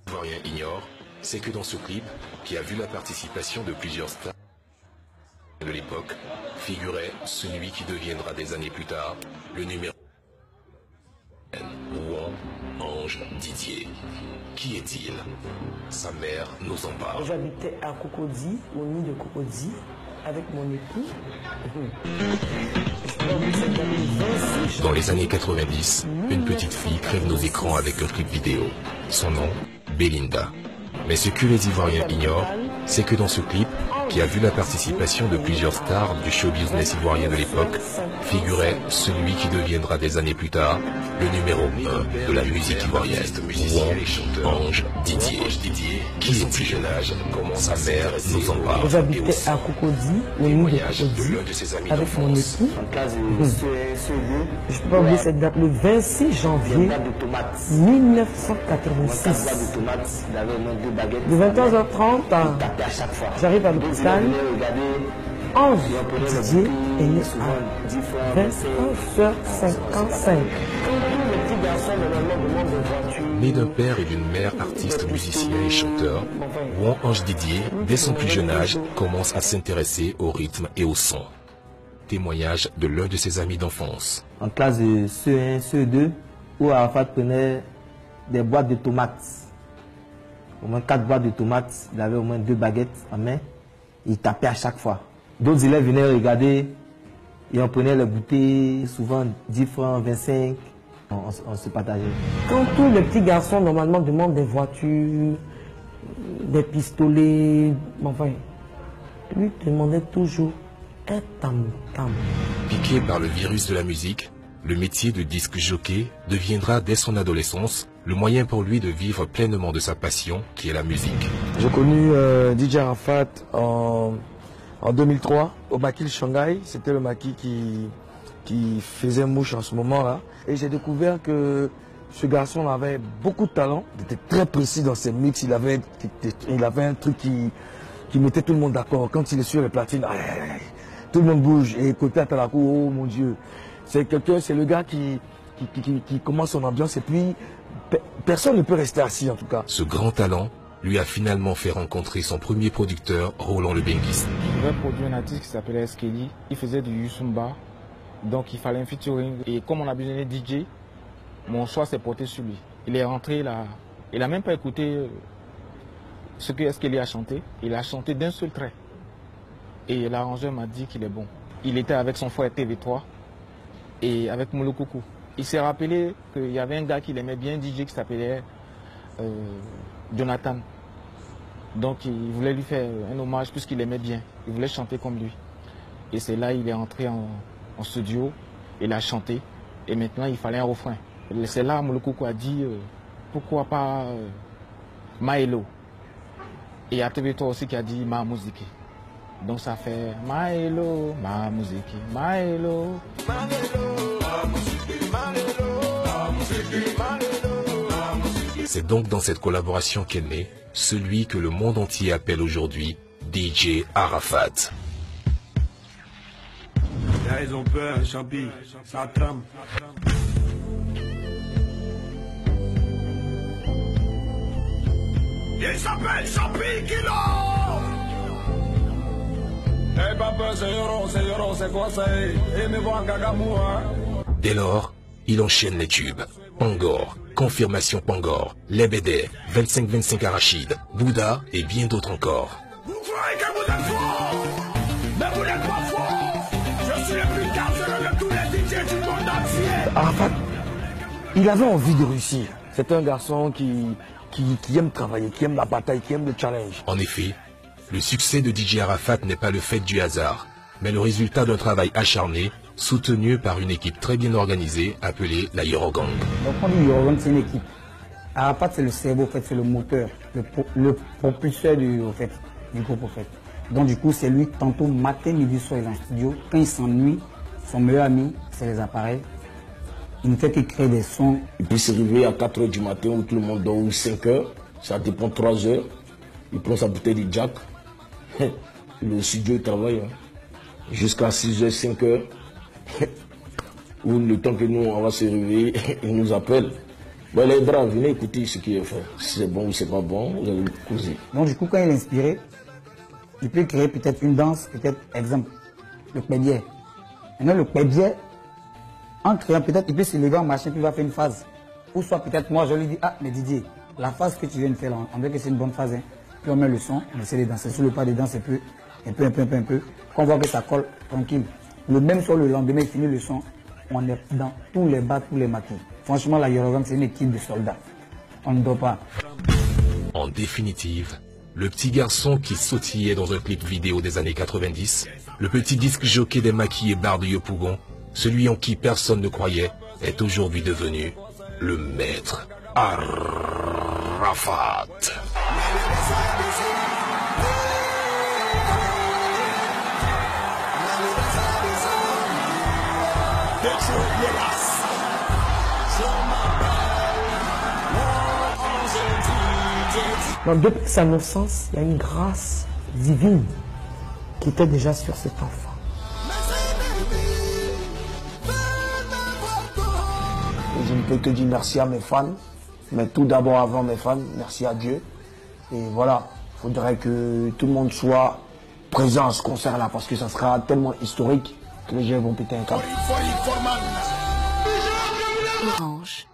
Ivoirien ignore, c'est que dans ce clip, qui a vu la participation de plusieurs stars de l'époque, figurait celui qui deviendra des années plus tard le numéro 1, Rouen Ange Didier. Qui est-il? Sa mère nous en parle. J'habitais à Cocody, au nid de Cocody, avec mon époux. Dans les années 90, une petite fille crève nos écrans avec un clip vidéo. Son nom, Belinda. Mais ce que les Ivoiriens ignorent, c'est que dans ce clip, qui a vu la participation de plusieurs stars du show business ivoirien de l'époque, figurait celui qui deviendra des années plus tard le numéro 1 de la musique ivoirienne, Rouen Ange Didier. Qui est-il? Sa mère nous en parle. J'habitais à Cocody, au nid de Cocody, avec mon époux. Je ne peux pas oublier cette date, le 26 janvier 1986. De 21h30 j'arrive à l'hôpital. Ange Didier est né à 21h55. Né d'un père et d'une mère artistes, musiciens et chanteurs, Rouen Ange Didier, dès son plus jeune âge, commence à s'intéresser au rythme et au son. Témoignage de l'un de ses amis d'enfance. En classe de CE1, CE2, où Arafat prenait des boîtes de tomates. Au moins 4 boîtes de tomates, il avait au moins 2 baguettes en main. Il tapait à chaque fois. D'autres élèves venaient regarder et on prenait les bouteilles, souvent 10 francs, 25. On se partageait. Quand tous les petits garçons normalement demandent des voitures, des pistolets, enfin, lui demandait toujours un tam-tam. Piqué par le virus de la musique, le métier de disque jockey deviendra dès son adolescence le moyen pour lui de vivre pleinement de sa passion qui est la musique. J'ai connu DJ Arafat en 2003 au maquis de Shanghai. C'était le maquis qui faisait mouche en ce moment-là. Et j'ai découvert que ce garçon avait beaucoup de talent. Il était très précis dans ses mix. Il avait un truc qui mettait tout le monde d'accord. Quand il est sur les platines, tout le monde bouge. Et côté Atalakou, oh mon Dieu. C'est le gars qui commence son ambiance et puis personne ne peut rester assis en tout cas. Ce grand talent lui a finalement fait rencontrer son premier producteur, Roland le Benguiste. J'avais produit un artiste qui s'appelait Eskeli. Il faisait du Yusumba, donc il fallait un featuring. Et comme on a besoin de DJ, mon choix s'est porté sur lui. Il est rentré là, il n'a même pas écouté ce que Eskeli a chanté. Il a chanté d'un seul trait. Et l'arrangeur m'a dit qu'il est bon. Il était avec son frère TV3 et avec Molo Coucou. Il s'est rappelé qu'il y avait un gars qu'il aimait bien, un DJ qui s'appelait Jonathan. Donc il voulait lui faire un hommage puisqu'il aimait bien. Il voulait chanter comme lui. Et c'est là qu'il est entré en studio, il a chanté. Et maintenant il fallait un refrain. C'est là que Molo Coucou a dit pourquoi pas Maelo. Et il y a TV3 aussi qui a dit Ma musique. Donc ça fait Maelo, ma musique, Maelo. C'est donc dans cette collaboration qu'est né celui que le monde entier appelle aujourd'hui DJ Arafat. Là ils ont peur, Champi, ça trame. Il s'appelle Champi Kilo. Eh papa, c'est quoi ça? Dès lors, il enchaîne les tubes. Pangor, Confirmation Pangor, Lebede, 25-25 Arachide, Bouddha et bien d'autres encore. Vous croyez que vous êtes fort, mais vous n'êtes pas fort. Je suis le plus dangereux de tous les DJ du monde entier. Arafat, il avait envie de réussir. C'est un garçon qui aime travailler, qui aime la bataille, qui aime le challenge. En effet, le succès de DJ Arafat n'est pas le fait du hasard, mais le résultat d'un travail acharné, soutenu par une équipe très bien organisée appelée la Eurogang. Donc on dit Eurogang, c'est une équipe. Arafat, c'est le cerveau, en fait, c'est le moteur, le propulseur du groupe. En fait. Donc du coup, c'est lui, tantôt matin, midi, soir, il est en studio. Quand il s'ennuie, son meilleur ami, c'est les appareils. Il ne fait que créer des sons. Il peut se réveiller à 4 h du matin où tout le monde dort, ou 5 h, ça dépend 3 h. Il prend sa bouteille de Jack. Le studio, il travaille jusqu'à 6 h, 5 h. Ou le temps que nous, on va se réveiller, il nous appelle. Bon, les bras, venez écouter ce qui est fait. Si c'est bon ou c'est pas bon, vous allez le causer. Donc du coup, quand il est inspiré, il peut créer peut-être une danse, peut-être, exemple, le pédier. Maintenant, le pédier, en créant, peut-être, il peut se lever en marchant, puis il va faire une phase. Ou soit peut-être moi, je lui dis, ah, mais Didier, la phase que tu viens de faire, là, on veut que c'est une bonne phase. Hein. Puis on met le son, on essaie de danser. Sur le pas de danse, un peu. Quand on voit que ça colle, tranquille. Le même soir, le lendemain, il finit le son. On est dans tous les bas, tous les maquis. Franchement, la Yorogam, c'est une équipe de soldats. On ne dort pas. En définitive, le petit garçon qui sautillait dans un clip vidéo des années 90, le petit disque jockey des maquis et barres de Yopougon, celui en qui personne ne croyait, est aujourd'hui devenu le maître Arafat. Depuis sa naissance, il y a une grâce divine qui était déjà sur cet enfant. Je ne peux que dire merci à mes fans, mais tout d'abord avant mes fans, merci à Dieu. Et voilà, il faudrait que tout le monde soit présent à ce concert-là parce que ça sera tellement historique que les gens vont péter un câble. Orange.